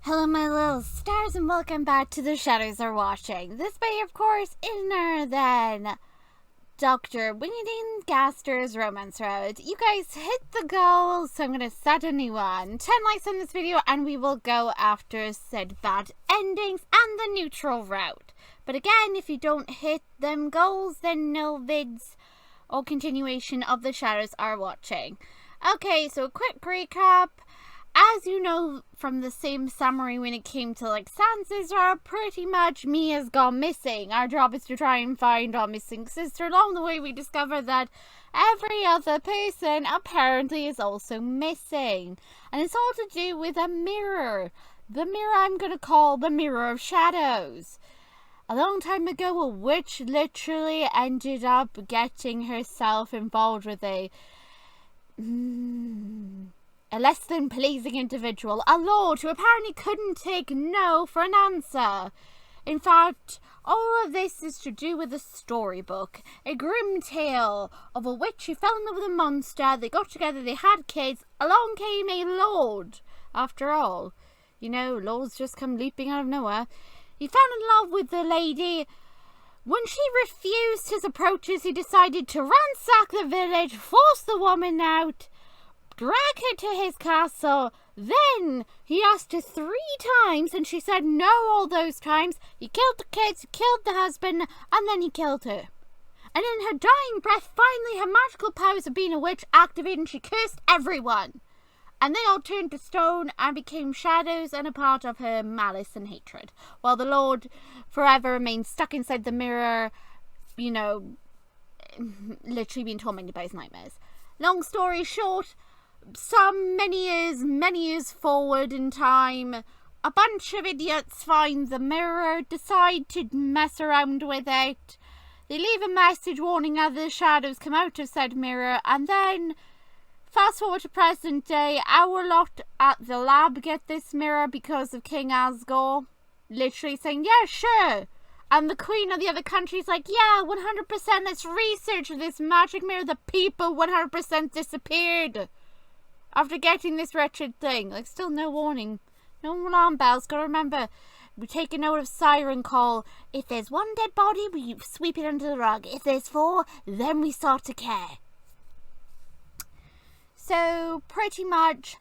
Hello my little stars and welcome back to The Shadows Are Watching. This way, of course, is none other than Dr. Winnie Gaster's Romance Road. You guys hit the goal, so I'm going to set a new one. 10 likes on this video and we will go after said bad endings and the neutral route. But again, if you don't hit them goals, then no vids or continuation of The Shadows Are Watching. Okay, so a quick recap. As you know from the same summary when it came to like Sciencetale, pretty much Mia's gone missing. Our job is to try and find our missing sister. Along the way we discover that every other person apparently is also missing. And it's all to do with a mirror. The mirror I'm going to call the Mirror of Shadows. A long time ago, a witch literally ended up getting herself involved with a less than pleasing individual, a lord who apparently couldn't take no for an answer. In fact, all of this is to do with a storybook, a grim tale of a witch who fell in love with a monster. They got together, they had kids, along came a lord. After all, you know, lords just come leaping out of nowhere. He fell in love with the lady. When she refused his approaches, he decided to ransack the village, force the woman out, drag her to his castle. Then he asked her 3 times and she said no all those times. He killed the kids, he killed the husband, and then he killed her. And in her dying breath, finally her magical powers of being a witch activated and she cursed everyone. And they all turned to stone and became shadows and a part of her malice and hatred. While the Lord forever remained stuck inside the mirror, you know, literally being tormented by his nightmares. Long story short, many years forward in time, a bunch of idiots find the mirror, decide to mess around with it. They leave a message warning other shadows come out of said mirror, and then fast forward to present day, our lot at the lab get this mirror because of King Asgore literally saying, yeah, sure. And the queen of the other country's like, yeah, 100%, let's research this magic mirror. The people 100% disappeared after getting this wretched thing. Like, still no warning, no alarm bells. Gotta remember, we take a note of siren call. If there's 1 dead body, we sweep it under the rug. If there's 4, then we start to care. So pretty much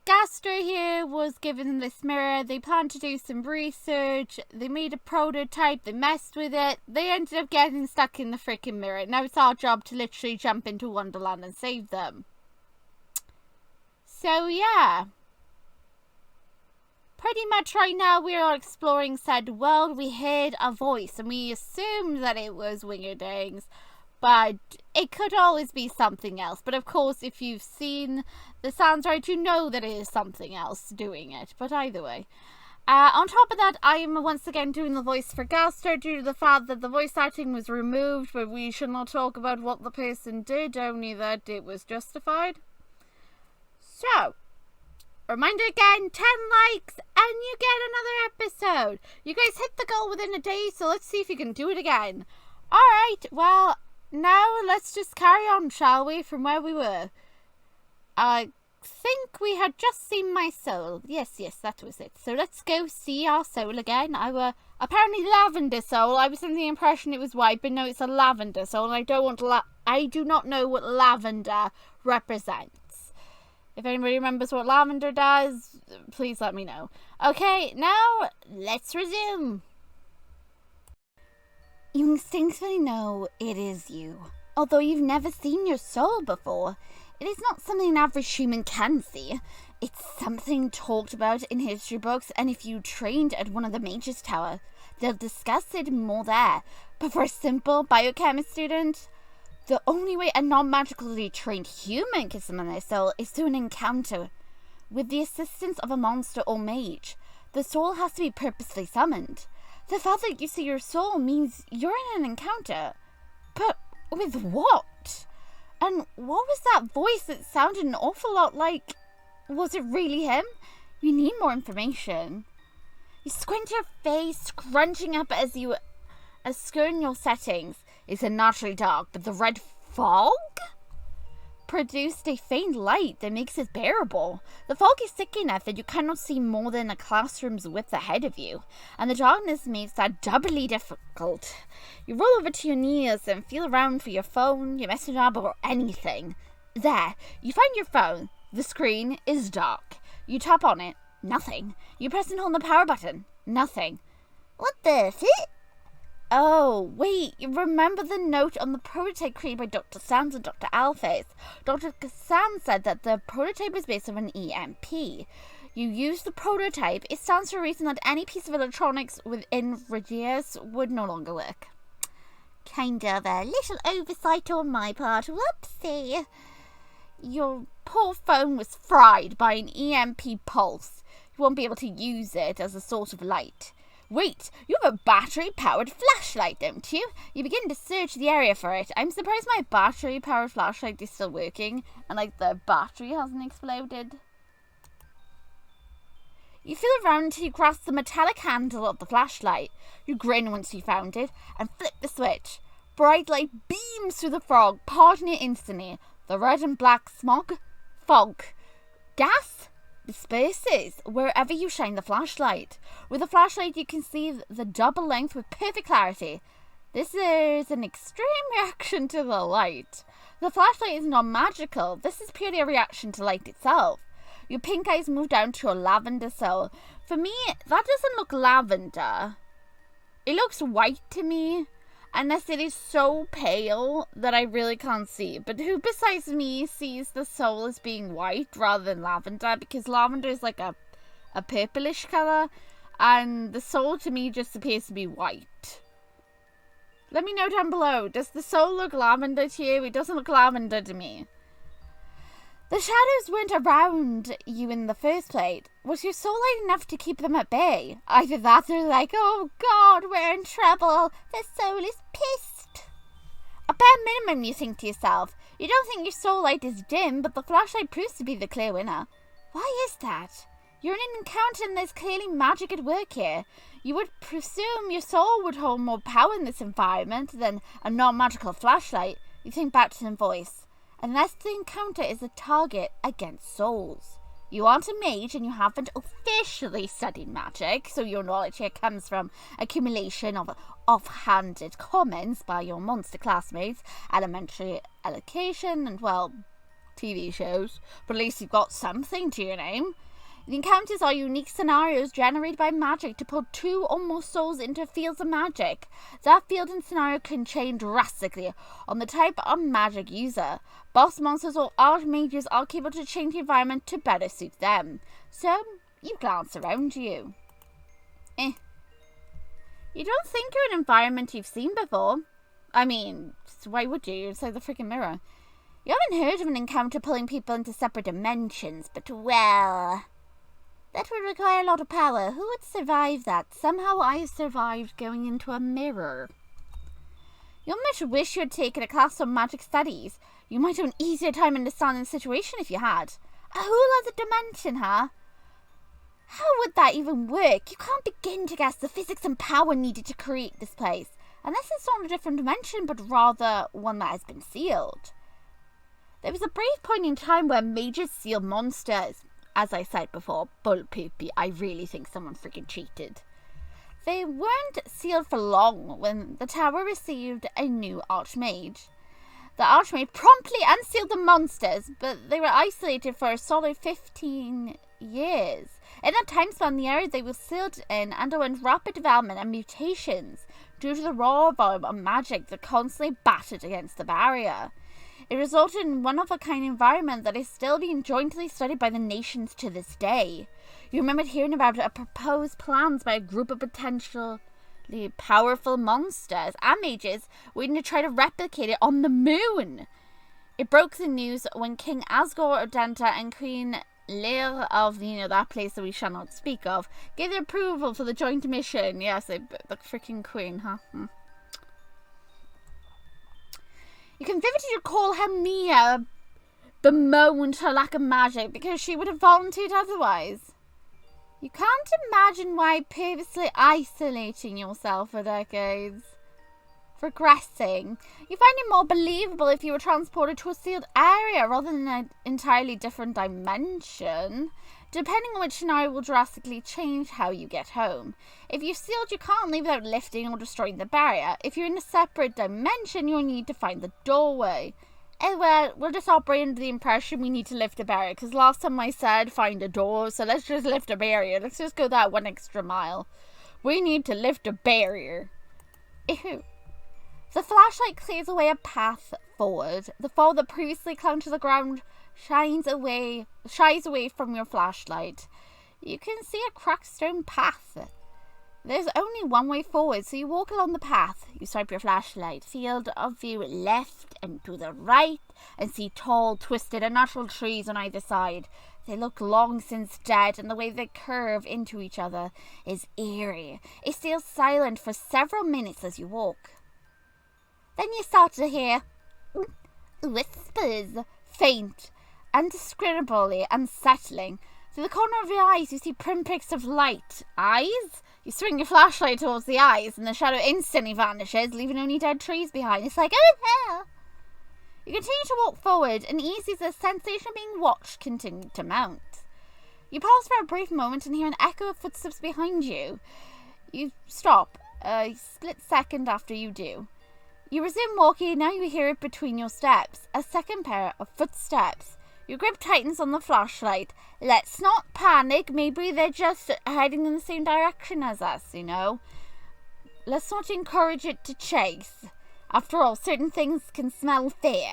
Gaster here was given this mirror. They planned to do some research. They made a prototype. They messed with it. They ended up getting stuck in the freaking mirror. Now it's our job to literally jump into Wonderland and save them. So yeah, pretty much right now we are exploring said world. We heard a voice and we assumed that it was Wingerdings, but it could always be something else. But of course, if you've seen the sounds right, you know that it is something else doing it. But either way, on top of that, I am once again doing the voice for Gaster due to the fact that the voice acting was removed, but we should not talk about what the person did, only that it was justified. So, reminder again, 10 likes and you get another episode. You guys hit the goal within a day, so let's see if you can do it again. Alright, well, now let's just carry on, shall we, from where we were. I think we had just seen my soul. Yes, that was it. So let's go see our soul again. Our apparently lavender soul. I was under the impression it was white, but no, it's a lavender soul, and I do not know what lavender represents. If anybody remembers what lavender does, please let me know. Okay, now let's resume. You instinctively know it is you. Although you've never seen your soul before, it is not something an average human can see. It's something talked about in history books, and if you trained at one of the Mage's Tower, they'll discuss it more there. But for a simple biochemist student, the only way a non-magically trained human can summon their soul is through an encounter. With the assistance of a monster or mage, the soul has to be purposely summoned. The fact that you see your soul means you're in an encounter. But with what? And what was that voice that sounded an awful lot like... Was it really him? You need more information. You squint your face, scrunching up as you skirting your settings. It's naturally dark, but the red fog? produced a faint light that makes it bearable. The fog is thick enough that you cannot see more than a classroom's width ahead of you, and the darkness makes that doubly difficult. You roll over to your knees and feel around for your phone, your messenger app, or anything. There, you find your phone. The screen is dark. You tap on it. Nothing. You press and hold the power button. Nothing. What the shit? Oh, wait, you remember the note on the prototype created by Dr. Sands and Dr. Alphys? Dr. Sands said that the prototype was based on an EMP. You use the prototype, it stands to reason that any piece of electronics within radius would no longer work. Kind of a little oversight on my part, whoopsie. Your poor phone was fried by an EMP pulse. You won't be able to use it as a source of light. Wait, you have a battery-powered flashlight, don't you? You begin to search the area for it. I'm surprised my battery-powered flashlight is still working, and, the battery hasn't exploded. You feel around until you grasp the metallic handle of the flashlight. You grin once you found it, and flip the switch. Bright light beams through the fog, parting it instantly. The red and black fog, gas disperses wherever you shine the flashlight. With the flashlight, you can see the double length with perfect clarity. This is an extreme reaction to the light. The flashlight is not magical. This is purely a reaction to light itself. Your pink eyes move down to a lavender soul. For me, that doesn't look lavender. It looks white to me. Unless it is so pale that I really can't see. But who besides me sees the soul as being white rather than lavender? Because lavender is like a purplish colour. And the soul to me just appears to be white. Let me know down below. Does the soul look lavender to you? It doesn't look lavender to me. The shadows weren't around you in the first place. Was your soul light enough to keep them at bay? Either that or like, oh God, we're in trouble. The soul is pissed. At bare minimum, you think to yourself. You don't think your soul light is dim, but the flashlight proves to be the clear winner. Why is that? You're in an encounter and there's clearly magic at work here. You would presume your soul would hold more power in this environment than a non-magical flashlight. You think back to the voice. Unless the encounter is a target against souls. You aren't a mage and you haven't officially studied magic, so your knowledge here comes from accumulation of off-handed comments by your monster classmates, elementary education, and, well, TV shows. But at least you've got something to your name. The encounters are unique scenarios generated by magic to pull two or more souls into fields of magic. That field and scenario can change drastically on the type of magic user. Boss monsters or archmages are capable to change the environment to better suit them. So, you glance around you. You don't think you're in an environment you've seen before. I mean, why would you? It's like the freaking mirror. You haven't heard of an encounter pulling people into separate dimensions, but well... that would require a lot of power. Who would survive that? Somehow I survived going into a mirror. You almost wish you had taken a class on magic studies. You might have an easier time understanding the situation if you had. A whole other dimension, huh? How would that even work? You can't begin to guess the physics and power needed to create this place. Unless it's not a different dimension, but rather one that has been sealed. There was a brief point in time where mages sealed monsters. As I said before, bull poopy, I really think someone freaking cheated. They weren't sealed for long when the tower received a new archmage. The archmage promptly unsealed the monsters, but they were isolated for a solid 15 years. In that time span, the area they were sealed in underwent rapid development and mutations due to the raw volume of magic that constantly battered against the barrier. It resulted in one-of-a-kind environment that is still being jointly studied by the nations to this day. You remembered hearing about proposed plans by a group of potentially powerful monsters and mages waiting to try to replicate it on the moon. It broke the news when King Asgore Odenta and Queen Lear of, that place that we shall not speak of, gave their approval for the joint mission. Yes, the freaking queen, huh? You can vividly recall how Mia bemoaned her lack of magic because she would have volunteered otherwise. You can't imagine why purposely isolating yourself for decades. regressing. You find it more believable if you were transported to a sealed area rather than an entirely different dimension. Depending on which scenario will drastically change how you get home. If you're sealed, you can't leave without lifting or destroying the barrier. If you're in a separate dimension, you'll need to find the doorway. Well, we'll just operate under the impression we need to lift a barrier, because last time I said find a door, so let's just lift a barrier. Let's just go that one extra mile. We need to lift a barrier. Ew. The flashlight clears away a path forward. The foe that previously clung to the ground shies away from your flashlight. You can see a cracked stone path. There's only one way forward, so you walk along the path. You swipe your flashlight. Field of view left and to the right, and see tall, twisted, unnatural trees on either side. They look long since dead, and the way they curve into each other is eerie. It stays silent for several minutes as you walk. Then you start to hear whispers, faint, indescribably unsettling. Through the corner of your eyes, you see pinpricks of light. Eyes? You swing your flashlight towards the eyes, and the shadow instantly vanishes, leaving only dead trees behind. It's like, oh hell! You continue to walk forward, and easy as the sensation of being watched continued to mount. You pause for a brief moment and hear an echo of footsteps behind you. You stop, a split second after you do. You resume walking, and now you hear it between your steps. A second pair of footsteps. Your grip tightens on the flashlight. Let's not panic. Maybe they're just heading in the same direction as us, you know. Let's not encourage it to chase. After all, certain things can smell fear.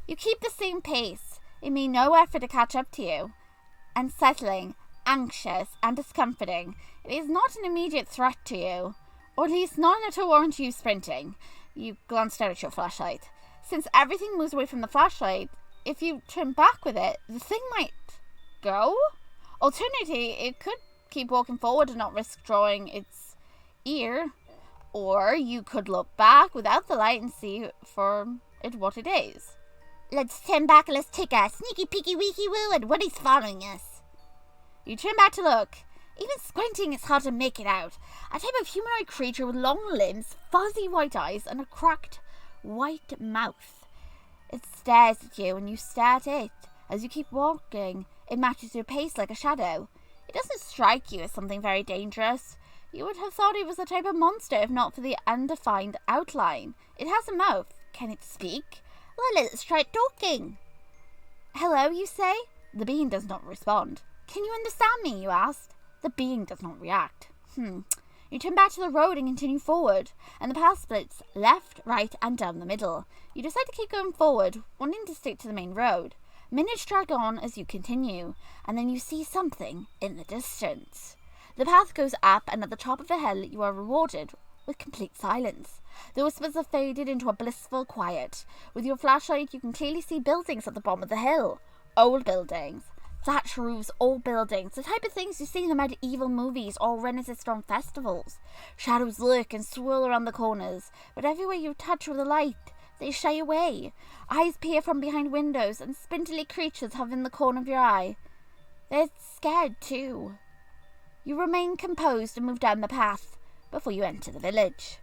You keep the same pace. It made no effort to catch up to you. Unsettling, anxious, and discomforting. It is not an immediate threat to you. Or at least not enough to warrant you sprinting. You glance down at your flashlight. Since everything moves away from the flashlight, if you turn back with it, the thing might go. Alternatively, it could keep walking forward and not risk drawing its ear. Or you could look back without the light and see for it what it is. Let's turn back and let's take a sneaky peeky weeky woo at what is following us. You turn back to look. Even squinting, it's hard to make it out. A type of humanoid creature with long limbs, fuzzy white eyes, and a cracked white mouth. It stares at you, and you stare at it. As you keep walking, it matches your pace like a shadow. It doesn't strike you as something very dangerous. You would have thought it was a type of monster, if not for the undefined outline. It has a mouth. Can it speak? Well, let's try talking. Hello, you say? The being does not respond. Can you understand me, you asked. The being does not react. You turn back to the road and continue forward, and the path splits left, right, and down the middle. You decide to keep going forward, wanting to stick to the main road. Minutes drag on as you continue, and then you see something in the distance. The path goes up, and at the top of the hill you are rewarded with complete silence. The whispers have faded into a blissful quiet. With your flashlight you can clearly see buildings at the bottom of the hill. Old buildings. Thatch roofs, old buildings, the type of things you see in the medieval movies or Renaissance film festivals. Shadows lurk and swirl around the corners, but everywhere you touch with the light, they shy away. Eyes peer from behind windows, and spindly creatures hover in the corner of your eye. They're scared too. You remain composed and move down the path before you enter the village.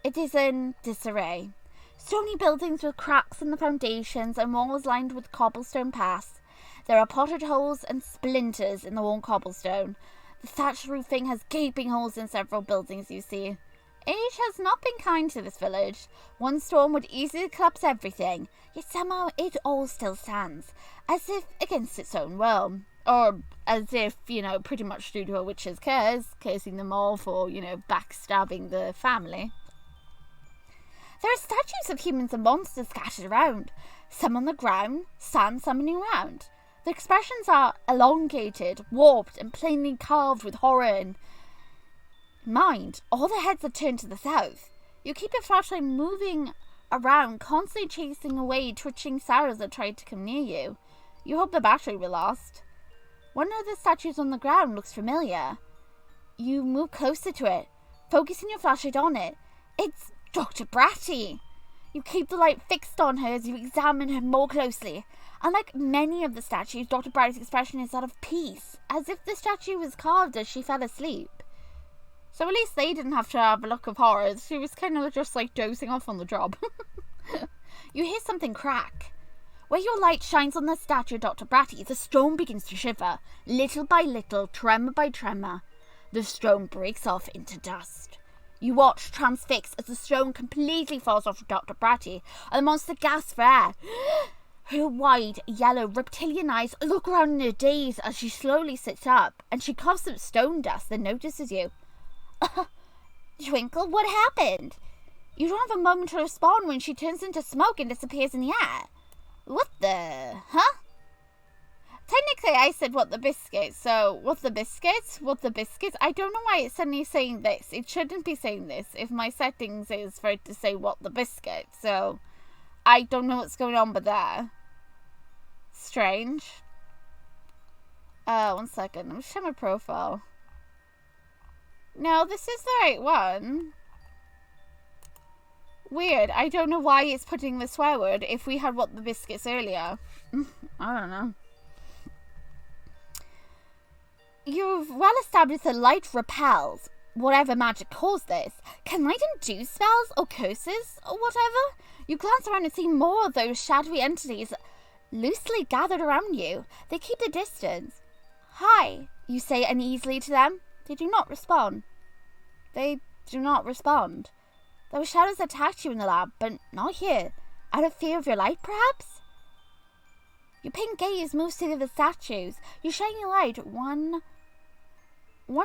It is in disarray. Stony buildings with cracks in the foundations and walls lined with cobblestone paths. There are potted holes and splinters in the worn cobblestone. The thatched roofing has gaping holes in several buildings you see. Age has not been kind to this village. One storm would easily collapse everything, yet somehow it all still stands, as if against its own will. Or as if, pretty much due to a witch's curse, cursing them all for, backstabbing the family. There are statues of humans and monsters scattered around, some on the ground, some summoning round. The expressions are elongated, warped, and plainly carved with horror in mind. All the heads are turned to the south. You keep your flashlight moving around, constantly chasing away twitching shadows that try to come near you. You hope the battery will last. One of the statues on the ground looks familiar. You move closer to it, focusing your flashlight on it. It's Dr. Bratty. You keep the light fixed on her as you examine her more closely. Unlike many of the statues, Dr. Bratty's expression is that of peace, as if the statue was carved as she fell asleep. So at least they didn't have to have a look of horror. She was kind of just like dozing off on the job. You hear something crack. Where your light shines on the statue of Dr. Bratty, the stone begins to shiver. Little by little, tremor by tremor, the stone breaks off into dust. You watch, transfixed, as the stone completely falls off of Dr. Bratty, and the monster gasps for air. Her wide, yellow, reptilian eyes look around in a daze as she slowly sits up, and she coughs up stone dust, then notices you. Twinkle, what happened? You don't have a moment to respond when she turns into smoke and disappears in the air. What the... Huh? Technically, I said what the biscuits, so what the biscuits? What the biscuits? I don't know why it's suddenly saying this. It shouldn't be saying this if my settings is for it to say what the biscuits, so I don't know what's going on with that. Strange. 1 second. Let me show my profile. No, this is the right one. Weird. I don't know why it's putting the swear word if we had what the biscuits earlier. I don't know. You've well established that light repels whatever magic caused this. Can light induce spells or curses or whatever? You glance around and see more of those shadowy entities loosely gathered around you. They keep their distance. Hi, you say uneasily to them. They do not respond. They do not respond. Those shadows attacked you in the lab, but not here. Out of fear of your light, perhaps? Your pink gaze moves to the other statues. You shine your light one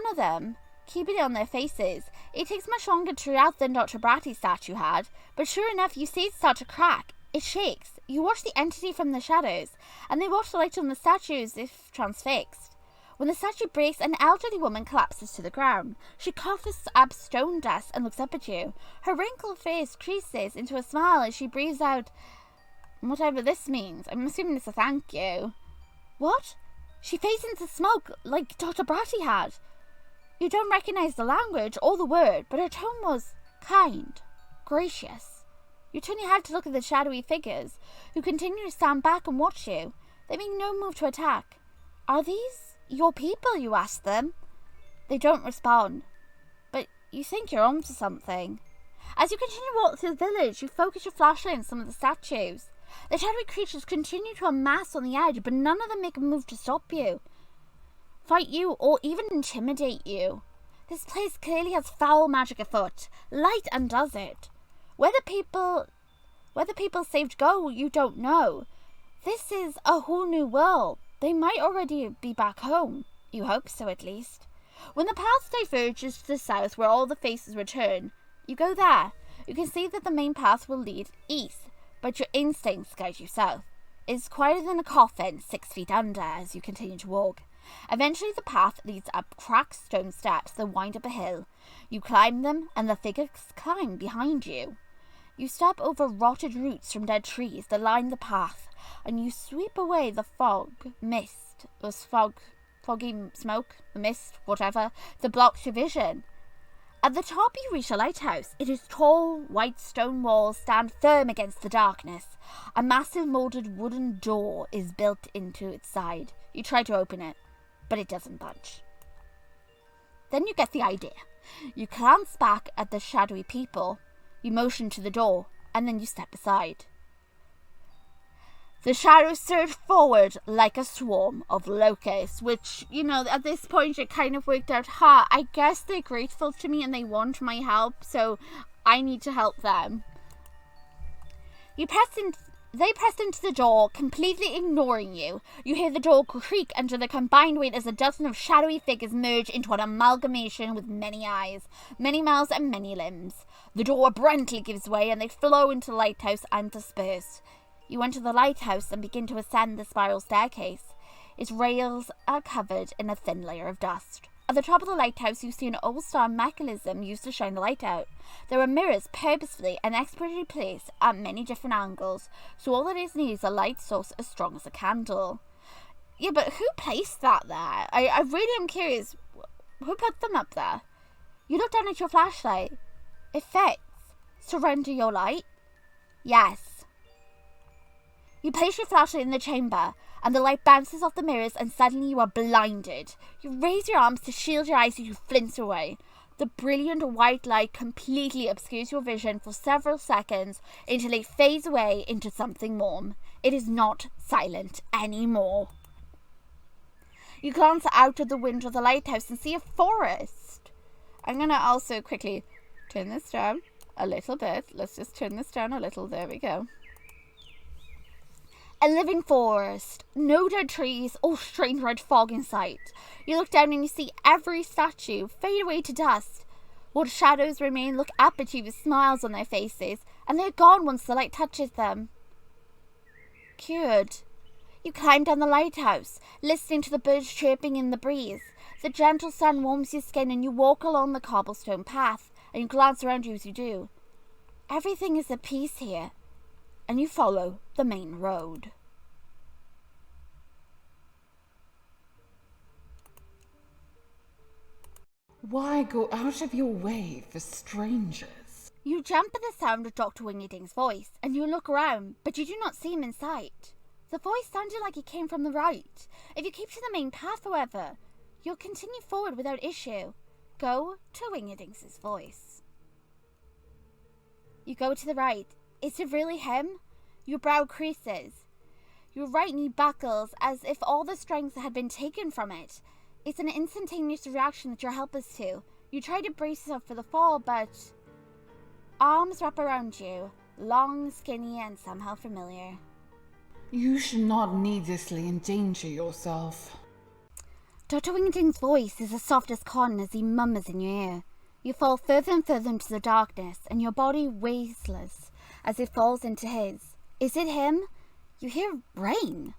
of them, keeping it on their faces. It takes much longer to react than Dr. Bratty's statue had, but sure enough, you see it start to crack. It shakes. You watch the entity from the shadows, and they watch the light on the statue as if transfixed. When the statue breaks, an elderly woman collapses to the ground. She coughs up stone dust and looks up at you. Her wrinkled face creases into a smile as she breathes out whatever this means. I'm assuming it's a thank you. What? She fades into smoke like Dr. Bratty had. You don't recognize the language or the word, but her tone was kind, gracious. You turn your head to look at the shadowy figures, who continue to stand back and watch you. They make no move to attack. Are these your people, you ask them? They don't respond, but you think you're onto something. As you continue to walk through the village, you focus your flashlight on some of the statues. The shadowy creatures continue to amass on the edge, but none of them make a move to stop you, fight you, or even intimidate you. This place clearly has foul magic afoot. Light undoes it. Where the people saved go, you don't know. This is a whole new world. They might already be back home. You hope so, at least. When the path diverges to the south, where all the faces return, you go there. You can see that the main path will lead east, but your instincts guide you south. It is quieter than a coffin 6 feet under as you continue to walk. Eventually the path leads up cracked stone steps that wind up a hill. You climb them, and the figures climb behind you. You step over rotted roots from dead trees that line the path, and you sweep away the foggy smoke, the mist, whatever, that blocks your vision. At the top you reach a lighthouse. It is tall, white stone walls stand firm against the darkness. A massive moulded wooden door is built into its side. You try to open it, but it doesn't budge. Then you get the idea. You glance back at the shadowy people. You motion to the door, and then you step aside. The shadows surge forward like a swarm of locusts, which, at this point it kind of worked out, I guess they're grateful to me and they want my help, so I need to help them. They press into the door, completely ignoring you. You hear the door creak under the combined weight as a dozen of shadowy figures merge into an amalgamation with many eyes, many mouths, and many limbs. The door abruptly gives way, and they flow into the lighthouse and disperse. You enter the lighthouse and begin to ascend the spiral staircase. Its rails are covered in a thin layer of dust. At the top of the lighthouse, you see an old-style mechanism used to shine the light out. There are mirrors purposefully and expertly placed at many different angles, so all that is needed is a light source as strong as a candle. Yeah, but who placed that there? I really am curious. Who put them up there? You look down at your flashlight. It fits. Surrender your light? Yes. You place your flashlight in the chamber, and the light bounces off the mirrors, and suddenly you are blinded. You raise your arms to shield your eyes as you flinch away. The brilliant white light completely obscures your vision for several seconds until it fades away into something warm. It is not silent anymore. You glance out of the window of the lighthouse and see a forest. I'm going to also quickly turn this down a little bit. Let's just turn this down a little. There we go. A living forest. No dead trees or strange red fog in sight. You look down and you see every statue fade away to dust. What shadows remain look up at you with smiles on their faces, and they're gone once the light touches them. Cured. You climb down the lighthouse, listening to the birds chirping in the breeze. The gentle sun warms your skin and you walk along the cobblestone path, and you glance around you as you do. Everything is at peace here, and you follow the main road. Why go out of your way for strangers? You jump at the sound of Dr. Wingerding's voice, and you look around, but you do not see him in sight. The voice sounded like it came from the right. If you keep to the main path, however, you'll continue forward without issue. Go to Wingerding's voice. You go to the right. Is it really him? Your brow creases. Your right knee buckles as if all the strength had been taken from it. It's an instantaneous reaction that you're helpless to. You try to brace yourself for the fall, but arms wrap around you, long, skinny, and somehow familiar. You should not needlessly endanger yourself. Dr. Wingerding's voice is as soft as cotton as he murmurs in your ear. You fall further and further into the darkness, and your body weightless as it falls into his. Is it him? You hear rain.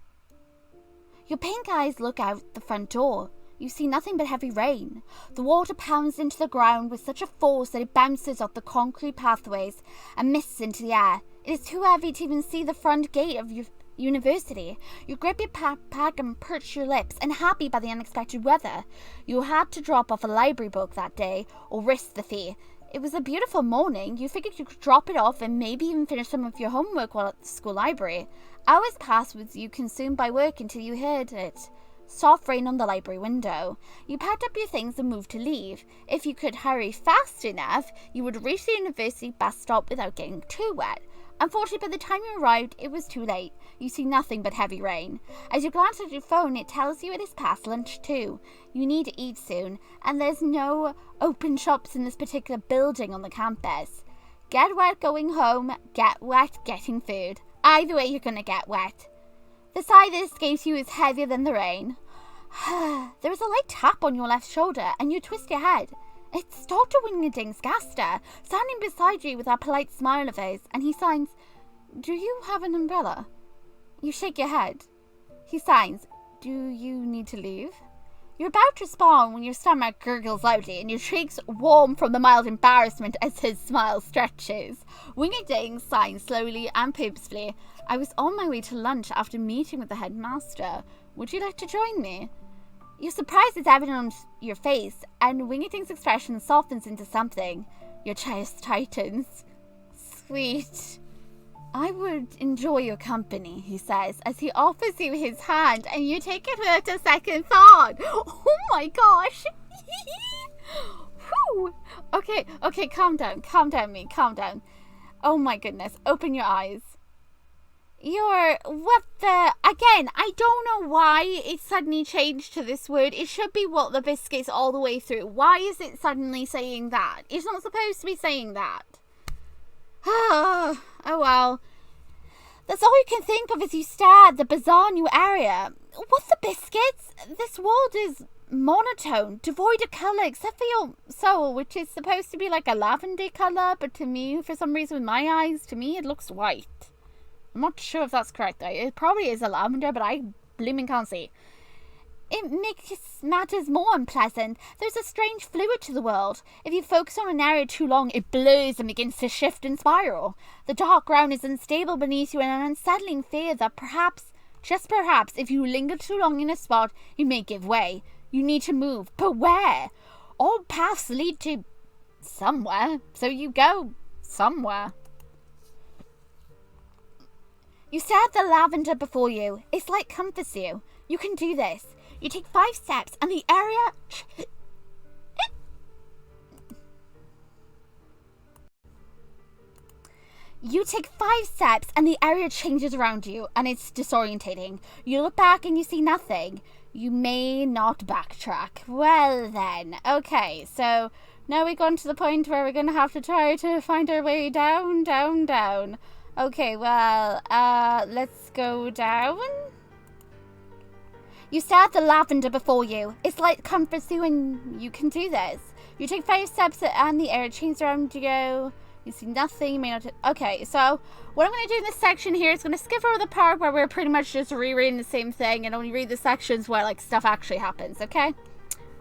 Your pink eyes look out the front door. You see nothing but heavy rain. The water pounds into the ground with such a force that it bounces off the concrete pathways and mists into the air. It is too heavy to even see the front gate of your university. You grip your backpack and perch your lips, and happy by the unexpected weather. You had to drop off a library book that day, or risk the fee. It was a beautiful morning. You figured you could drop it off and maybe even finish some of your homework while at the school library. Hours passed with you consumed by work until you heard it. Soft rain on the library window. You packed up your things and moved to leave. If you could hurry fast enough, you would reach the university bus stop without getting too wet. Unfortunately, by the time you arrived, it was too late. You see nothing but heavy rain. As you glance at your phone, it tells you it is past lunch too. You need to eat soon, and there's no open shops in this particular building on the campus. Get wet going home, get wet getting food. Either way, you're gonna get wet. The sigh that escapes you is heavier than the rain. There is a light tap on your left shoulder, and you twist your head. It's Dr. Wingerding's Gaster, standing beside you with that polite smile of his, and he signs, "Do you have an umbrella?" You shake your head. He signs, "Do you need to leave?" You're about to respond when your stomach gurgles loudly and your cheeks warm from the mild embarrassment as his smile stretches. Wingerding signs slowly and purposefully, "I was on my way to lunch after meeting with the headmaster. Would you like to join me?" Your surprise is evident on your face, and Wingerding's expression softens into something. Your chest tightens. "Sweet. I would enjoy your company," he says, as he offers you his hand, and you take it without a second thought. Oh my gosh. Whew. Okay, calm down, calm down. Oh my goodness, open your eyes. Again, I don't know why it suddenly changed to this word. It should be what the biscuits all the way through. Why is it suddenly saying that? It's not supposed to be saying that. Oh well. That's all you can think of as you stare at the bizarre new area. What the biscuits? This world is monotone, devoid of colour, except for your soul, which is supposed to be like a lavender colour, but to me, for some reason with my eyes, to me it looks white. I'm not sure if that's correct though. It probably is a lavender, but I blooming can't see. It makes matters more unpleasant. There's a strange fluid to the world. If you focus on an area too long, it blurs and begins to shift and spiral. The dark ground is unstable beneath you, and an unsettling fear that perhaps, just perhaps, if you linger too long in a spot, you may give way. You need to move, but where? All paths lead to somewhere, so you go somewhere. You stare at the lavender before you. Its light comforts you. You can do this. You take 5 steps and the area You take 5 steps and the area changes around you and it's disorientating. You look back and you see nothing. You may not backtrack. Well then, okay, so now we've gone to the point where we're going to have to try to find our way down, down, down. Okay, well, let's go down. You stare at the lavender before you. Its light comforts you and you can do this. You take 5 steps and the area changes around you. You see nothing, you may not... Okay, so what I'm going to do in this section here is going to skip over the part where we're pretty much just rereading the same thing and only read the sections where, like, stuff actually happens, okay?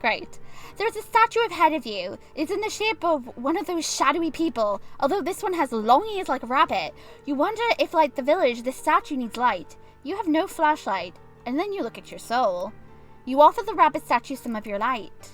Great. There's a statue ahead of you. It's in the shape of one of those shadowy people, although this one has long ears like a rabbit. You wonder if, like the village, this statue needs light. You have no flashlight, and then you look at your soul. You offer the rabbit statue some of your light.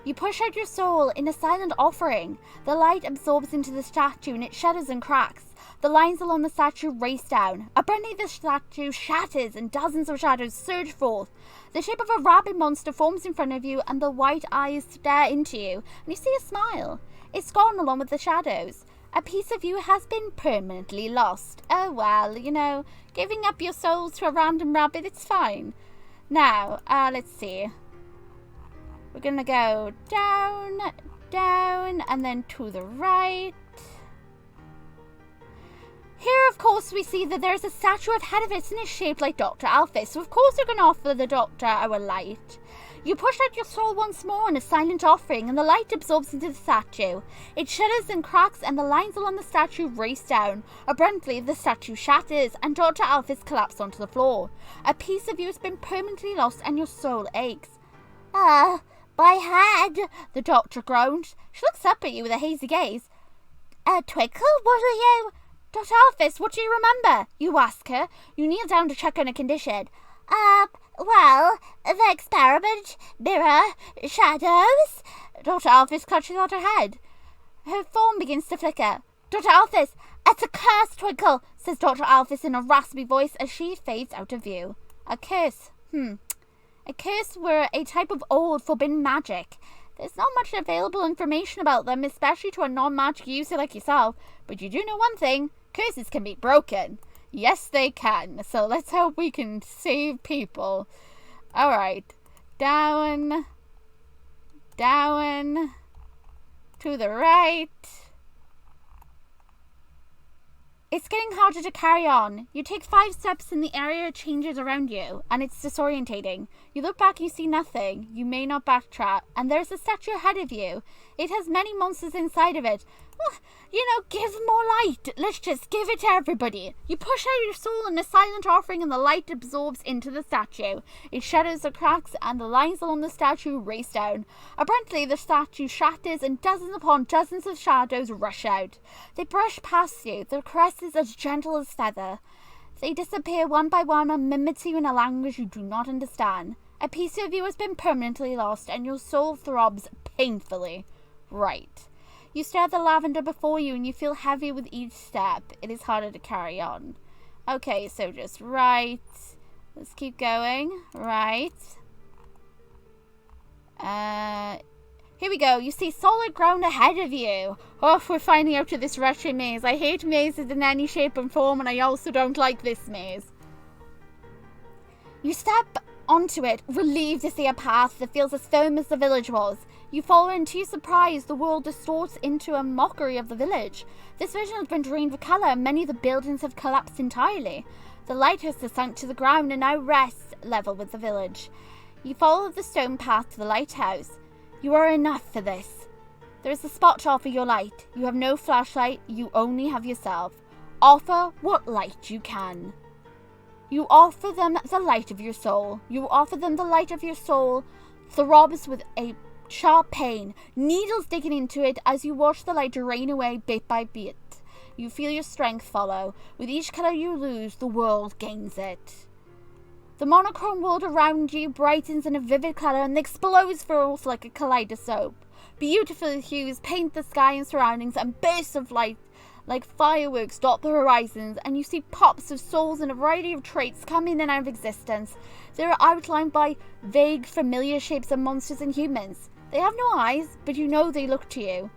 You push out your soul in a silent offering. The light absorbs into the statue and it shudders and cracks. The lines along the statue race down. Abruptly the statue shatters and dozens of shadows surge forth. The shape of a rabbit monster forms in front of you and the white eyes stare into you. And you see a smile. It's gone along with the shadows. A piece of you has been permanently lost. Oh well, you know, giving up your soul to a random rabbit, it's fine. Now, let's see. We're gonna go down, down, and then to the right. Here, of course, we see that there's a statue ahead of it and it's shaped like Dr. Alphys. So, of course, we're gonna offer the doctor our light. You push out your soul once more in a silent offering and the light absorbs into the statue. It shudders and cracks and the lines along the statue race down. Abruptly, the statue shatters and Dr. Alphys collapses onto the floor. A piece of you has been permanently lost and your soul aches. My head, the doctor groaned. She looks up at you with a hazy gaze. Twinkle, what are you? Dr. Alphys, what do you remember? You ask her. You kneel down to check on her condition. Well, the experiment, mirror, shadows. Dr. Alphys clutches at her head. Her form begins to flicker. Dr. Alphys, it's a curse, Twinkle, says Dr. Alphys in a raspy voice as she fades out of view. A curse, A curse were a type of old forbidden magic. There's not much available information about them, especially to a non-magic user like yourself, but you do know one thing, curses can be broken. Yes, they can, so let's hope we can save people. Alright, down, down, to the right. It's getting harder to carry on. You take 5 steps and the area changes around you, and it's disorientating. You look back, you see nothing. You may not backtrack, and there's a statue ahead of you. It has many monsters inside of it. Give more light. Let's just give it to everybody. You push out your soul in a silent offering and the light absorbs into the statue. It shudders and cracks and the lines along the statue race down. Abruptly, the statue shatters and dozens upon dozens of shadows rush out. They brush past you, their caresses as gentle as feather. They disappear one by one and mimic you in a language you do not understand. A piece of you has been permanently lost and your soul throbs painfully. Right. You stare at the lavender before you and you feel heavy with each step. It is harder to carry on. Okay, so just right. Let's keep going. Right. Here we go. You see solid ground ahead of you. Oh, we're finding out to this wretched maze. I hate mazes in any shape and form, and I also don't like this maze. You step onto it, relieved to see a path that feels as firm as the village was. You follow and to your surprise, the world distorts into a mockery of the village. This vision has been drained of colour and many of the buildings have collapsed entirely. The lighthouse has sunk to the ground and now rests level with the village. You follow the stone path to the lighthouse. You are enough for this. There is a spot to offer your light. You have no flashlight, you only have yourself. Offer what light you can. You offer them the light of your soul. You offer them the light of your soul, throbs with a sharp pain, needles digging into it as you watch the light drain away bit by bit. You feel your strength follow. With each colour you lose, the world gains it. The monochrome world around you brightens in a vivid colour and explodes forth like a kaleidoscope. Beautiful hues paint the sky and surroundings, and bursts of light like fireworks dot the horizons, and you see pops of souls and a variety of traits come in and out of existence. They are outlined by vague, familiar shapes of monsters and humans. They have no eyes, but you know they look to you.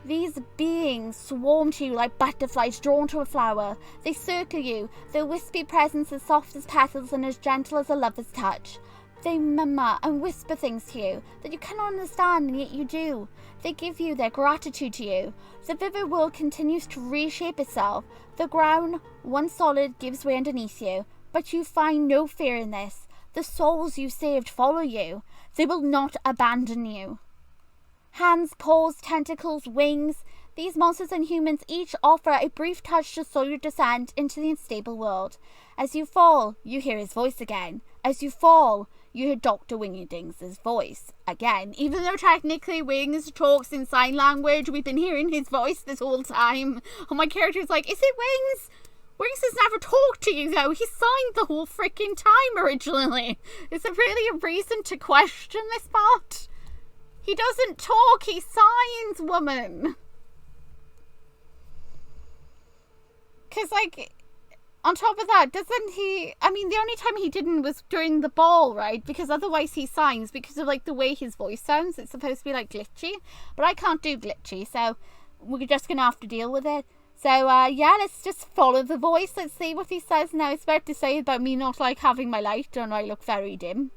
These beings swarm to you like butterflies drawn to a flower. They circle you, their wispy presence as soft as petals and as gentle as a lover's touch. They murmur and whisper things to you that you cannot understand, and yet you do. They give you their gratitude to you. The vivid world continues to reshape itself. The ground, once solid, gives way underneath you, but you find no fear in this. The souls you saved follow you. They will not abandon you. Hands, paws, tentacles, wings. These monsters and humans each offer a brief touch to slow your descent into the unstable world. As you fall, you hear his voice again. As you fall, you hear Dr. Wingerdings' voice again. Even though technically Wings talks in sign language, we've been hearing his voice this whole time. And my character's like, is it Wings? Wings has never talked to you though. He signed the whole freaking time originally. Is there really a reason to question this part? He doesn't talk, he signs, woman. Because, like, on top of that, doesn't he... I mean, the only time he didn't was during the ball, right? Because otherwise he signs because of, like, the way his voice sounds. It's supposed to be, like, glitchy. But I can't do glitchy, so we're just going to have to deal with it. So, yeah, let's just follow the voice. Let's see what he says now. It's about to say about me not, like, having my light and I look very dim.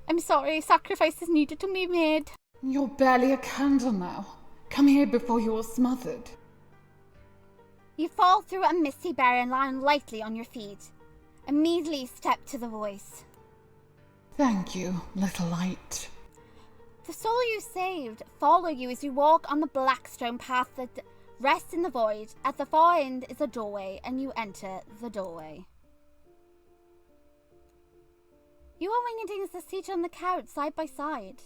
I'm sorry, sacrifice is needed to be made. You're barely a candle now. Come here before you're smothered. You fall through a misty barrier and land lightly on your feet. Immediately step to the voice. Thank you, little light. The soul you saved follow you as you walk on the black stone path that rests in the void. At the far end is a doorway, and you enter the doorway. You are Wingerdings are seated on the couch side by side.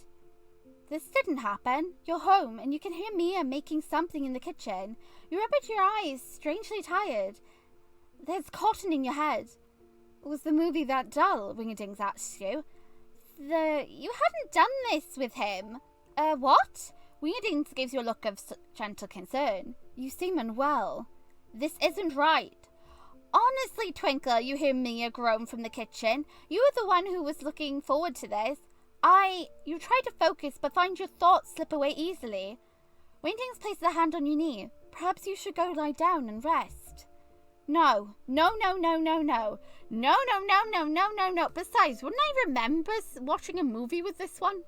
This didn't happen. You're home, and you can hear Mia making something in the kitchen. You rub at your eyes, strangely tired. There's cotton in your head. Was the movie that dull? Wingerdings asks you. You haven't done this with him. What? Wingerdings gives you a look of gentle concern. You seem unwell. This isn't right. Honestly, Twinkle, you hear Mia groan from the kitchen. You were the one who was looking forward to this. You try to focus, but find your thoughts slip away easily. Wingerdings places a hand on your knee. Perhaps you should go lie down and rest. No. Besides, wouldn't I remember watching a movie with this one?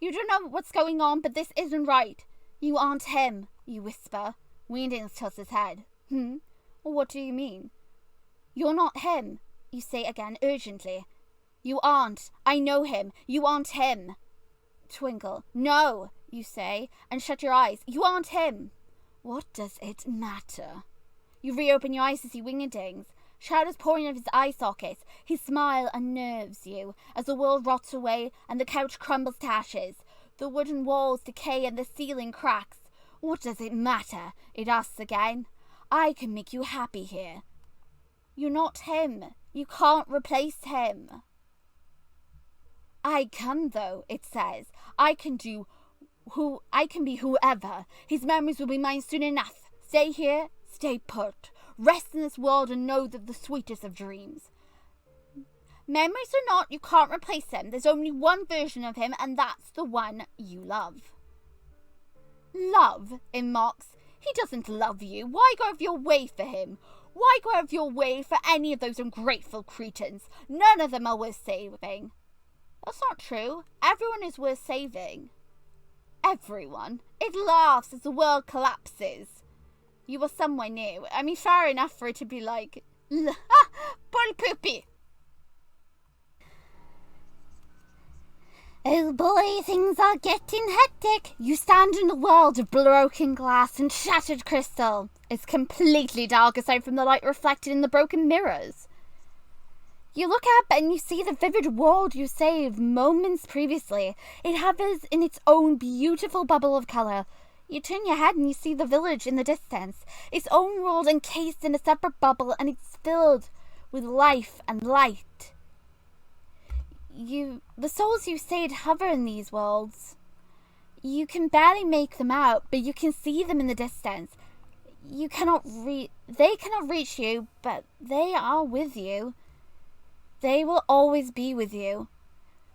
You don't know what's going on, but this isn't right. You aren't him, you whisper. Wingerdings tilts his head. What do you mean? You're not him, you say again urgently. You aren't. I know him. You aren't him. Twinkle. No, you say, and shut your eyes. You aren't him. What does it matter? You reopen your eyes to see Wingerdings. Shadows pouring out of his eye sockets. His smile unnerves you as the world rots away and the couch crumbles to ashes. The wooden walls decay and the ceiling cracks. What does it matter? It asks again. I can make you happy here. You're not him. You can't replace him. I can, though, it says. I can be whoever. His memories will be mine soon enough. Stay here, stay put. Rest in this world and know that the sweetest of dreams. Memories or not, you can't replace him. There's only one version of him, and that's the one you love. Love, it mocks. He doesn't love you. Why go out of your way for him? Why go out of your way for any of those ungrateful cretins? None of them are worth saving. That's not true. Everyone is worth saving. Everyone. It laughs as the world collapses. You were somewhere new. I mean, fair enough for it to be like, bull poopy. Oh boy, things are getting hectic. You stand in a world of broken glass and shattered crystal. It's completely dark aside from the light reflected in the broken mirrors. You look up and you see the vivid world you saved moments previously. It hovers in its own beautiful bubble of colour. You turn your head and you see the village in the distance, its own world encased in a separate bubble, and it's filled with life and light. The souls you saved hover in these worlds. You can barely make them out, but you can see them in the distance. They cannot reach you, but they are with you. They will always be with you.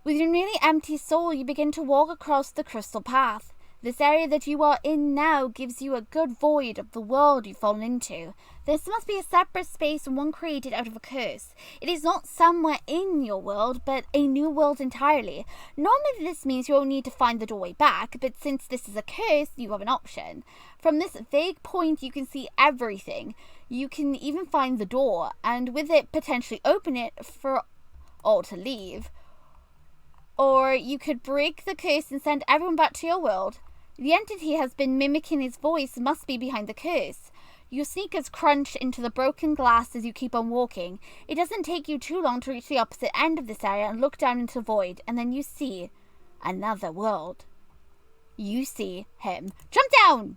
With your nearly empty soul, you begin to walk across the crystal path. This area that you are in now gives you a good void of the world you've fallen into. This must be a separate space and one created out of a curse. It is not somewhere in your world, but a new world entirely. Normally this means you will need to find the doorway back, but since this is a curse, you have an option. From this vague point, you can see everything. You can even find the door, and with it, potentially open it for all to leave. Or you could break the curse and send everyone back to your world. The entity has been mimicking his voice, must be behind the curse. Your sneakers crunch into the broken glass as you keep on walking. It doesn't take you too long to reach the opposite end of this area and look down into the void, and then you see another world. You see him. Jump down!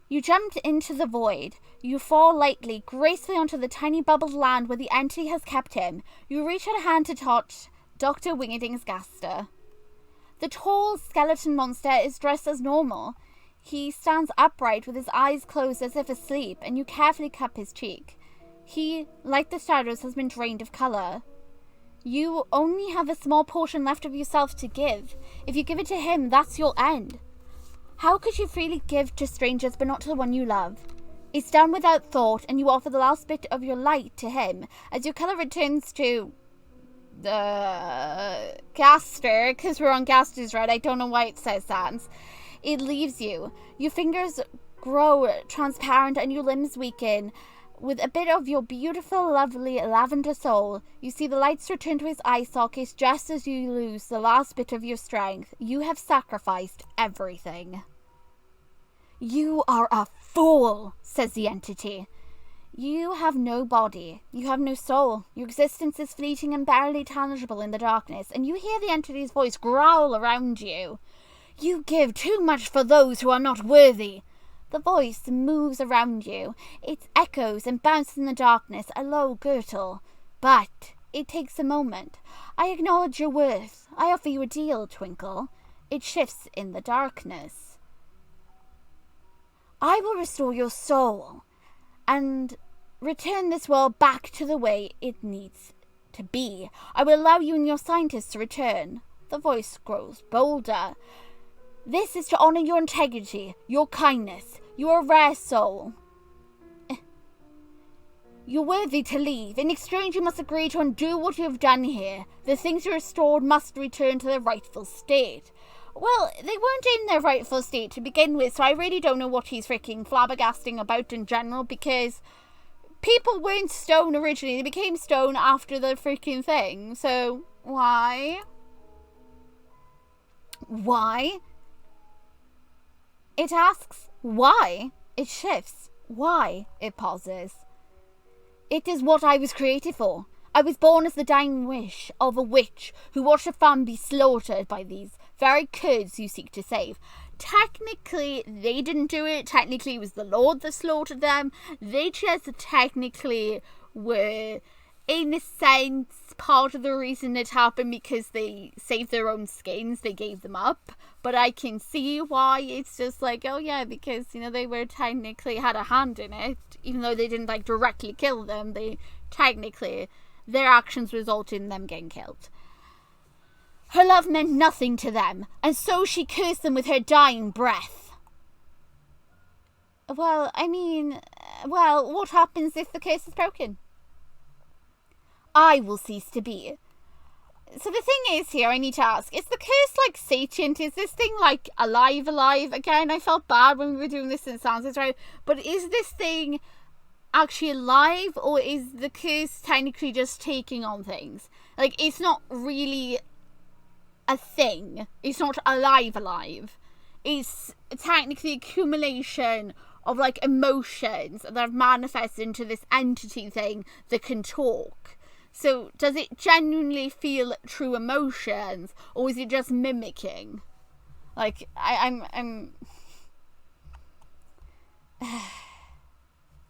You jumped into the void. You fall lightly, gracefully onto the tiny bubbled land where the entity has kept him. You reach out a hand to touch Dr. Wingerding's Gaster. The tall skeleton monster is dressed as normal. He stands upright with his eyes closed as if asleep, and you carefully cup his cheek. He, like the shadows, has been drained of colour. You only have a small portion left of yourself to give. If you give it to him, that's your end. How could you freely give to strangers but not to the one you love? It's done without thought, and you offer the last bit of your light to him. As your colour returns to the Gaster, because we're on Gaster's red, I don't know why it says that. It leaves you. Your fingers grow transparent and your limbs weaken. With a bit of your beautiful, lovely lavender soul, you see the lights return to his eye sockets just as you lose the last bit of your strength. You have sacrificed everything. You are a fool, says the entity. You have no body. You have no soul. Your existence is fleeting and barely tangible in the darkness, and you hear the entity's voice growl around you. You give too much for those who are not worthy. The voice moves around you. It echoes and bounces in the darkness, a low gurgle. But it takes a moment. I acknowledge your worth. I offer you a deal, Twinkle. It shifts in the darkness. I will restore your soul and return this world back to the way it needs to be. I will allow you and your scientists to return. The voice grows bolder. This is to honor your integrity, your kindness. You are a rare soul. You're worthy to leave. In exchange, you must agree to undo what you have done here. The things you restored must return to their rightful state. Well, they weren't in their rightful state to begin with, so I really don't know what he's freaking flabbergasting about in general, because people weren't stone originally. They became stone after the freaking thing. So, why? Why? It asks, why? It shifts. Why? It pauses. It is what I was created for. I was born as the dying wish of a witch who watched her fam be slaughtered by these very kids you seek to save. Technically, they didn't do it. Technically, it was the Lord that slaughtered them. They just technically were, in a sense, part of the reason it happened because they saved their own skins. They gave them up. But I can see why it's just like, oh yeah, because, you know, they were technically had a hand in it. Even though they didn't, like, directly kill them, they technically, their actions resulted in them getting killed. Her love meant nothing to them, and so she cursed them with her dying breath. Well, I mean, what happens if the curse is broken? I will cease to be. So the thing is here, I need to ask, is the curse like sentient? Is this thing like alive? Again, I felt bad when we were doing this in Sounds right, but is this thing actually alive, or is the curse technically just taking on things? Like, it's not really a thing. It's not alive. It's technically accumulation of like emotions that have manifested into this entity thing that can talk. So does it genuinely feel true emotions, or is it just mimicking? Like, I'm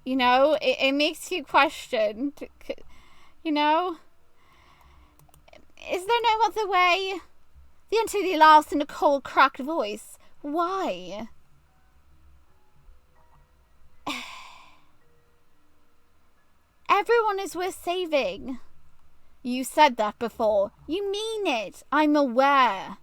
you know, it makes you question, you know, is there no other way? The entity laughs in a cold, cracked voice. Why? Everyone is worth saving. You said that before. You mean it. I'm aware.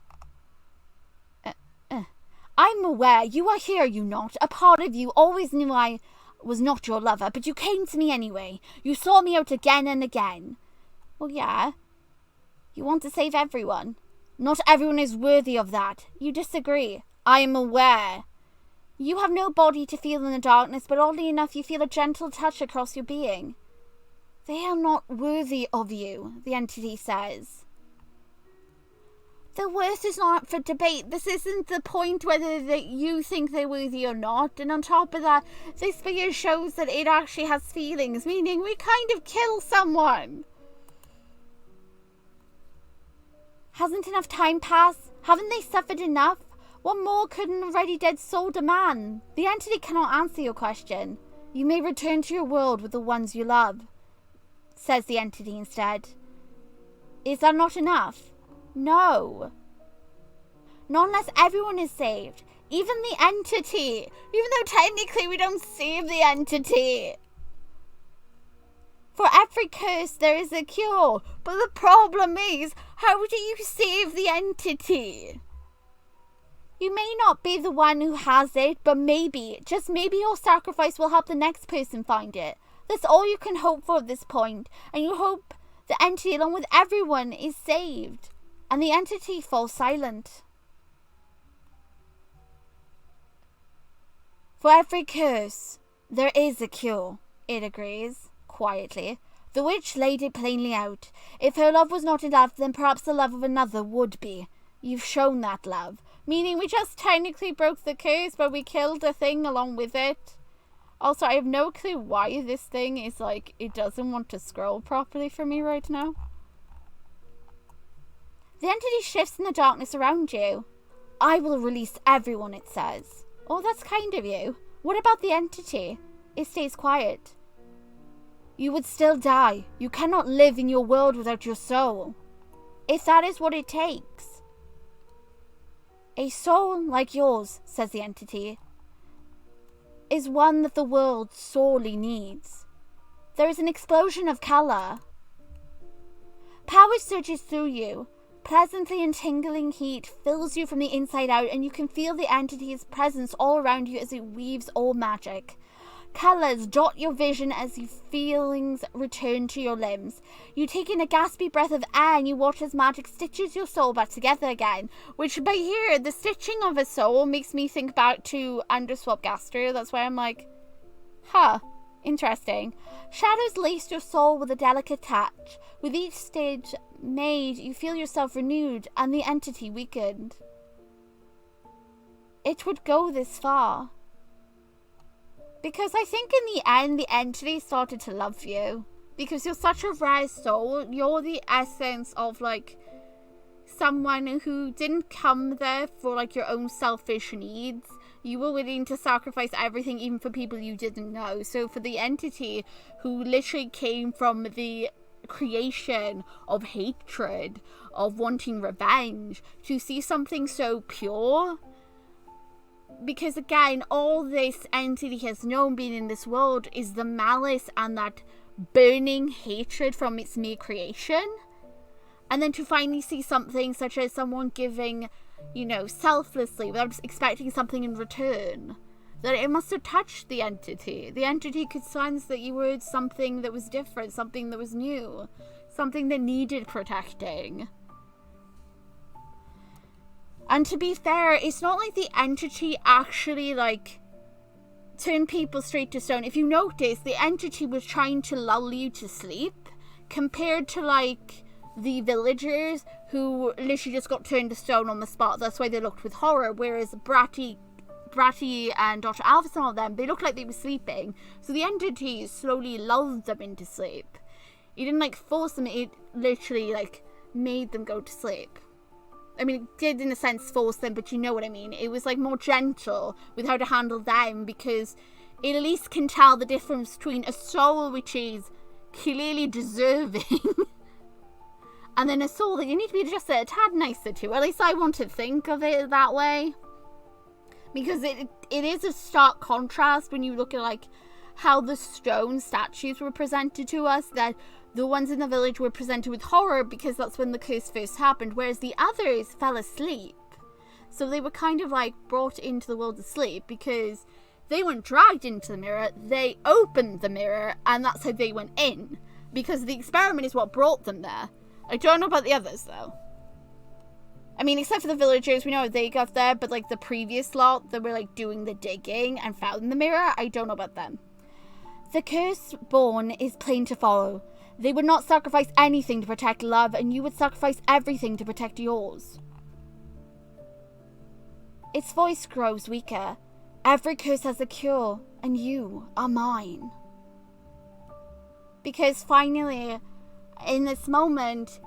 I'm aware. You are here, you not. A part of you always knew I was not your lover, but you came to me anyway. You sought me out again and again. Well, yeah. You want to save everyone. Not everyone is worthy of that. You disagree. I am aware. You have no body to feel in the darkness, but oddly enough you feel a gentle touch across your being. They are not worthy of you, the entity says. The worth is not for debate. This isn't the point whether you think they're worthy or not. And on top of that, this figure shows that it actually has feelings, meaning we kind of kill someone. Hasn't enough time passed? Haven't they suffered enough? What more could an already dead soul demand? The entity cannot answer your question. You may return to your world with the ones you love, says the entity instead. Is that not enough? No. Not unless everyone is saved. Even the entity. Even though technically we don't save the entity. For every curse there is a cure. But the problem is, how do you save the entity? You may not be the one who has it, but maybe, just maybe your sacrifice will help the next person find it. That's all you can hope for at this point. And you hope the entity, along with everyone, is saved. And the entity falls silent. For every curse, there is a cure, it agrees, quietly. The witch laid it plainly out. If her love was not enough, then perhaps the love of another would be. You've shown that love. Meaning we just technically broke the curse, but we killed the thing along with it. Also, I have no clue why this thing is like, it doesn't want to scroll properly for me right now. The entity shifts in the darkness around you. I will release everyone, it says. Oh, that's kind of you. What about the entity? It stays quiet. You would still die. You cannot live in your world without your soul. If that is what it takes. A soul like yours, says the entity, is one that the world sorely needs. There is an explosion of colour. Power surges through you. Pleasantly and tingling heat fills you from the inside out, and you can feel the entity's presence all around you as it weaves all magic. Colours dot your vision as your feelings return to your limbs. You take in a gaspy breath of air and you watch as magic stitches your soul back together again. Which, by here, the stitching of a soul makes me think back to underswap Gaster. That's why I'm like, huh, interesting. Shadows lace your soul with a delicate touch. With each stage made, you feel yourself renewed and the entity weakened. It would go this far. Because I think in the end, the entity started to love you. Because you're such a rare soul. You're the essence of, like, someone who didn't come there for, like, your own selfish needs. You were willing to sacrifice everything, even for people you didn't know. So for the entity who literally came from the creation of hatred, of wanting revenge, to see something so pure. Because again, all this entity has known being in this world is the malice and that burning hatred from its mere creation. And then to finally see something such as someone giving, you know, selflessly without expecting something in return, that it must have touched the entity. The entity could sense that you were something that was different, something that was new, something that needed protecting. And to be fair, it's not like the entity actually, like, turned people straight to stone. If you notice, the entity was trying to lull you to sleep, compared to, like, the villagers who literally just got turned to stone on the spot. That's why they looked with horror, whereas Bratty and Dr. Alvis and all of them, they looked like they were sleeping. So the entity slowly lulled them into sleep. It didn't, like, force them, it literally, like, made them go to sleep. I mean, it did in a sense force them, but you know what I mean. It was, like, more gentle with how to handle them, because it at least can tell the difference between a soul which is clearly deserving and then a soul that you need to be just a tad nicer to. At least I want to think of it that way. Because it is a stark contrast when you look at, like, how the stone statues were presented to us, that the ones in the village were presented with horror because that's when the curse first happened, whereas the others fell asleep. So they were kind of like brought into the world of sleep because they weren't dragged into the mirror, they opened the mirror, and that's how they went in. Because the experiment is what brought them there. I don't know about the others, though. I mean, except for the villagers, we know they got there, but like the previous lot that were like doing the digging and found the mirror, I don't know about them. The curse born is plain to follow. They would not sacrifice anything to protect love, and you would sacrifice everything to protect yours. Its voice grows weaker. Every curse has a cure, and you are mine. Because finally, in this moment,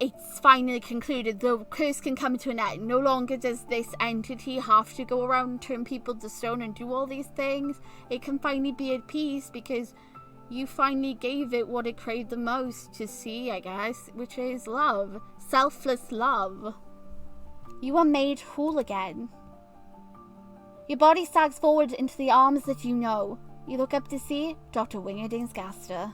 it's finally concluded. The curse can come to an end. No longer does this entity have to go around and turn people to stone and do all these things. It can finally be at peace because you finally gave it what it craved the most to see, I guess, which is love. Selfless love. You are made whole again. Your body sags forward into the arms that you know. You look up to see Dr. Wingerding's Gaster.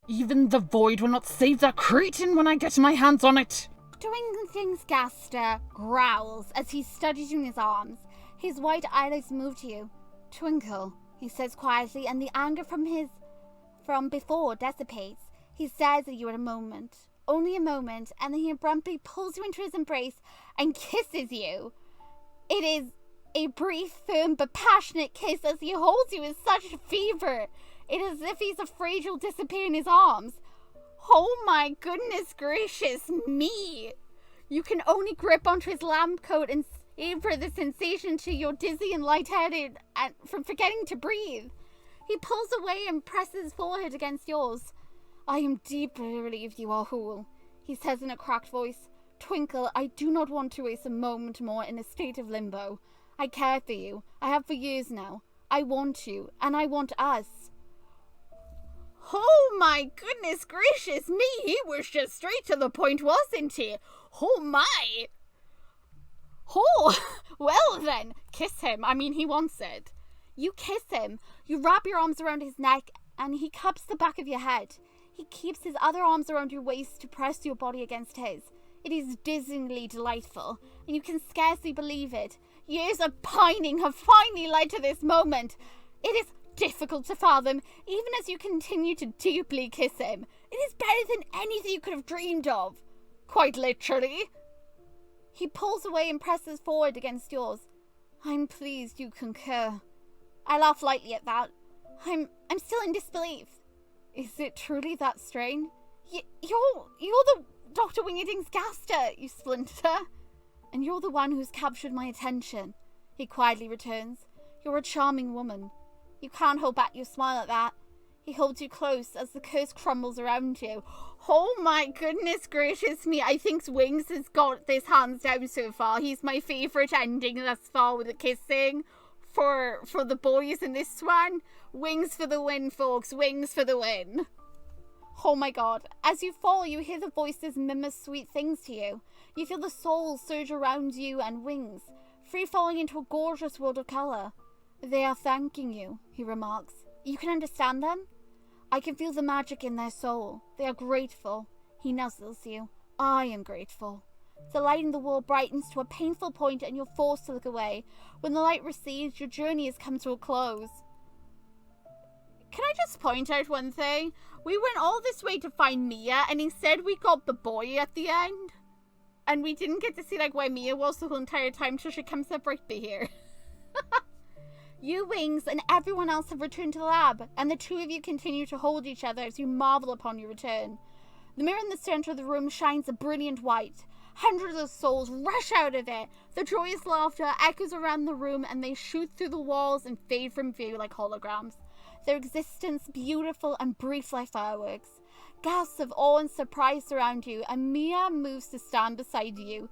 Even the void will not save that cretin when I get my hands on it. Dr. Wingerding's Gaster growls as he studies you in his arms. His white eyelids move to you. Twinkle, he says quietly, and the anger from before dissipates. He stares at you at a moment. Only a moment, and then he abruptly pulls you into his embrace and kisses you. It is a brief, firm, but passionate kiss as he holds you in such fever. It is as if he's afraid you'll disappear in his arms. Oh my goodness gracious me! You can only grip onto his lamp coat and savor the sensation till you're dizzy and lightheaded and from forgetting to breathe. He pulls away and presses his forehead against yours. I am deeply relieved you are whole, he says in a cracked voice. Twinkle, I do not want to waste a moment more in a state of limbo. I care for you. I have for years now. I want you, and I want us. Oh my goodness gracious me, he was just straight to the point, wasn't he? Oh my! Oh, well then, kiss him. I mean, he wants it. You kiss him. You wrap your arms around his neck, and he cups the back of your head. He keeps his other arms around your waist to press your body against his. It is dizzyingly delightful, and you can scarcely believe it. Years of pining have finally led to this moment. It is difficult to fathom, even as you continue to deeply kiss him. It is better than anything you could have dreamed of. Quite literally. He pulls away and presses forward against yours. I'm pleased you concur. I laugh lightly at that. I'm still in disbelief. Is it truly that strange? You're the Dr. Wingerding's Gaster, you splinter. And you're the one who's captured my attention. He quietly returns. You're a charming woman. You can't hold back your smile at that. He holds you close as the curse crumbles around you. Oh my goodness gracious me. I think Wings has got this hands down so far. He's my favourite ending thus far with the kissing for the boys in this one. Wings for the win, folks. Wings for the win. Oh my god. As you fall, you hear the voices murmur sweet things to you. You feel the soul surge around you and Wings, free falling into a gorgeous world of colour. They are thanking you, he remarks. You can understand them? I can feel the magic in their soul. They are grateful. He nuzzles you. I am grateful. The light in the wall brightens to a painful point and you're forced to look away. When the light recedes, your journey has come to a close. Can I just point out one thing? We went all this way to find Mia, and instead we got the boy at the end. And we didn't get to see like where Mia was the whole entire time till she comes up right here. You, Wings, and everyone else have returned to the lab, and the two of you continue to hold each other as you marvel upon your return. The mirror in the center of the room shines a brilliant white. Hundreds of souls rush out of it. The joyous laughter echoes around the room, and they shoot through the walls and fade from view like holograms. Their existence beautiful and brief like fireworks. Gasps of awe and surprise surround you, and Mia moves to stand beside you.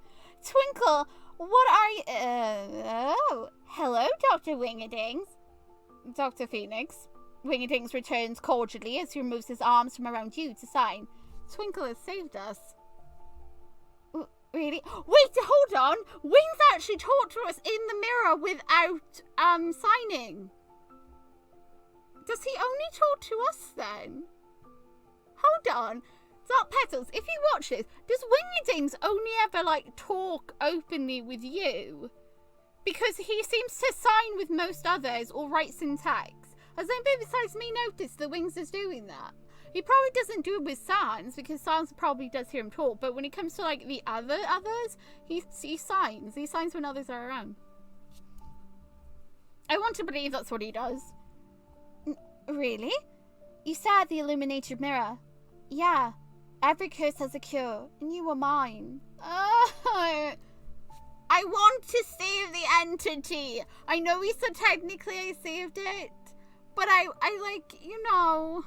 Twinkle, what are you... oh, hello, Dr. Wingerdings. Dr. Phoenix. Wingerdings returns cordially as he removes his arms from around you to sign. Twinkle has saved us. Really? Wait, hold on. Wings actually talked to us in the mirror without signing. Does he only talk to us then? Hold on. Dark Petals, if you watch this, does Wingerdings only ever like talk openly with you? Because he seems to sign with most others or writes in text. Has anybody besides me noticed that Wings is doing that? He probably doesn't do it with Sans, because Sans probably does hear him talk, but when it comes to like the others, he signs. He signs when others are around. I want to believe that's what he does. Really? You saw the illuminated mirror. Yeah. Every curse has a cure, and you were mine. I want to save the entity. I know we said technically I saved it, but I like, you know,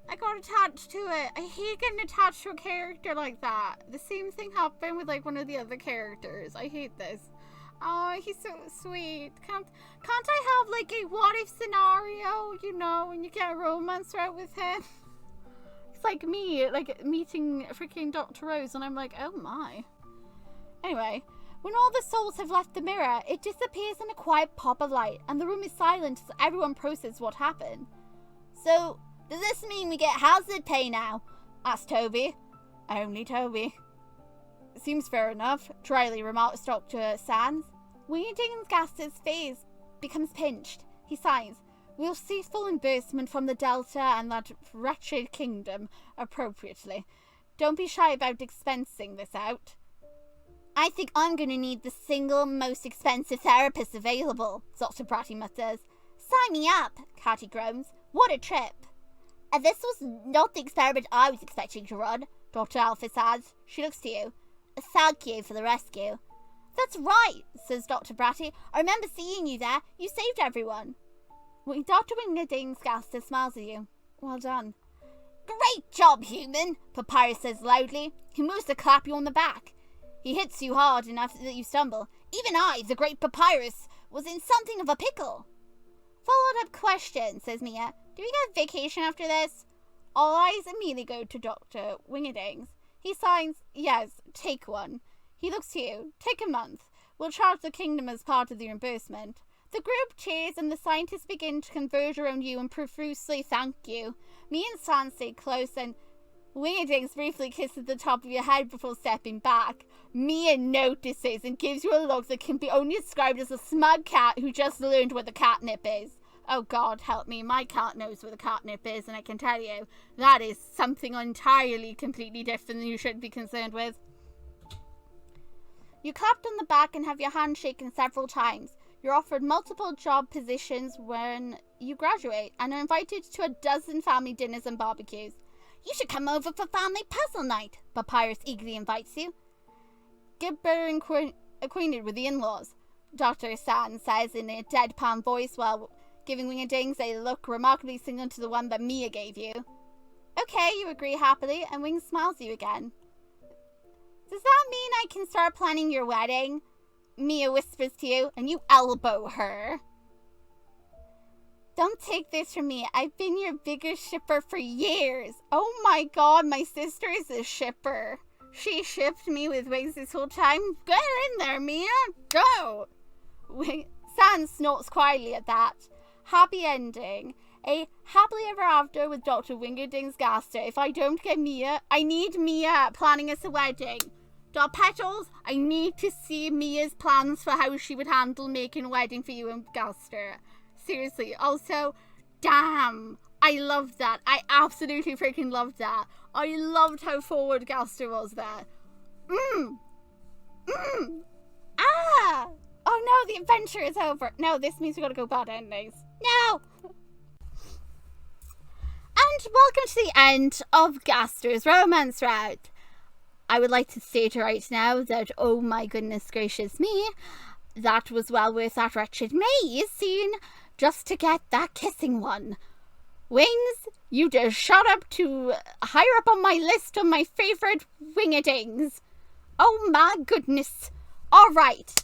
I got attached to it. I hate getting attached to a character like that. The same thing happened with like one of the other characters. I hate this. Oh, he's so sweet. Can't I have like a what if scenario, you know, when you get a romance route with him? It's like me, like meeting freaking Dr. Rose, and I'm like, oh my. Anyway, when all the souls have left the mirror, it disappears in a quiet pop of light, and the room is silent as everyone processes what happened. So, does this mean we get hazard pay now? Asked Toby. Only Toby. Seems fair enough, dryly remarks Dr. Sans. Wingerdings Gaster's face becomes pinched. He sighs. We'll see full reimbursement from the Delta and that wretched kingdom appropriately. Don't be shy about expensing this out. I think I'm going to need the single most expensive therapist available, Dr. Bratty mutters. Sign me up, Catty groans. What a trip. This was not the experiment I was expecting to run, Dr. Alpha says. She looks to you. Thank you for the rescue. That's right, says Dr. Bratty. I remember seeing you there. You saved everyone. Dr. Wingerdings Gaster smiles at you. Well done. Great job, human, Papyrus says loudly. He moves to clap you on the back. He hits you hard enough that you stumble. Even I, the great Papyrus, was in something of a pickle. Followed-up question, says Mia. Do we get a vacation after this? All eyes immediately go to Dr. Wingerdings. He signs, yes, take one. He looks to you. Take a month. We'll charge the kingdom as part of the reimbursement. The group cheers and the scientists begin to converge around you and profusely thank you. Me and Sans stay close and Wingerdings briefly kisses the top of your head before stepping back. Mia notices and gives you a look that can be only described as a smug cat who just learned what the catnip is. Oh God, help me, my cat knows what the catnip is, and I can tell you, that is something entirely completely different than you should be concerned with. You clapped on the back and have your hand shaken several times. You're offered multiple job positions when you graduate and are invited to a dozen family dinners and barbecues. You should come over for family puzzle night, Papyrus eagerly invites you. Get better acquainted with the in-laws, Dr. Sans says in a deadpan voice while giving Wingerdings a look remarkably similar to the one that Mia gave you. Okay, you agree happily, and Wings smiles at you again. Does that mean I can start planning your wedding? Mia whispers to you, and you elbow her. Don't take this from me. I've been your biggest shipper for years. Oh my God, my sister is a shipper. She shipped me with Wings this whole time. Get in there, Mia. Go. Sans snorts quietly at that. Happy ending. A happily ever after with Dr. Wingerdings Gaster. If I don't get Mia, I need Mia planning us a wedding. Dark Petals, I need to see Mia's plans for how she would handle making a wedding for you and Gaster. Seriously. Also, damn, I loved that. I absolutely freaking loved that. I loved how forward Gaster was there. Ah! Oh no, the adventure is over. No, this means we gotta go bad endings. No! And welcome to the end of Gaster's romance route. I would like to state right now that, oh my goodness gracious me, that was well worth that wretched maze scene just to get that kissing one. Wings, you just shot up to higher up on my list of my favourite Wingerdings. Oh my goodness. Alright.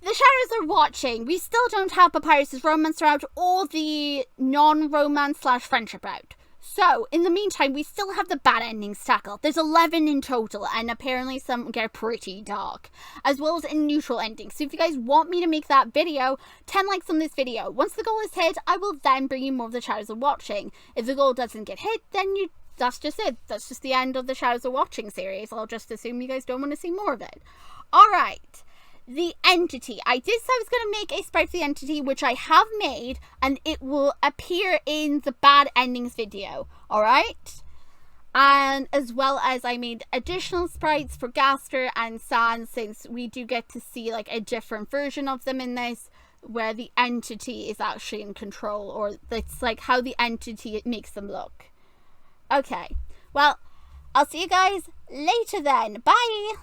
The shadows are watching. We still don't have Papyrus's romance route or the non-romance / friendship route. So, in the meantime, we still have the bad endings to tackle. There's 11 in total, and apparently some get pretty dark, as well as a neutral ending. So if you guys want me to make that video, 10 likes on this video. Once the goal is hit, I will then bring you more of the Shadows of Watching. If the goal doesn't get hit, then that's just it. That's just the end of the Shadows of Watching series. I'll just assume you guys don't want to see more of it. Alright. The entity. I did say I was going to make a sprite for the entity, which I have made, and it will appear in the bad endings video. Alright? And as well as I made additional sprites for Gaster and Sans, since we do get to see like a different version of them in this, where the entity is actually in control, or it's like how the entity makes them look. Okay. Well, I'll see you guys later then. Bye!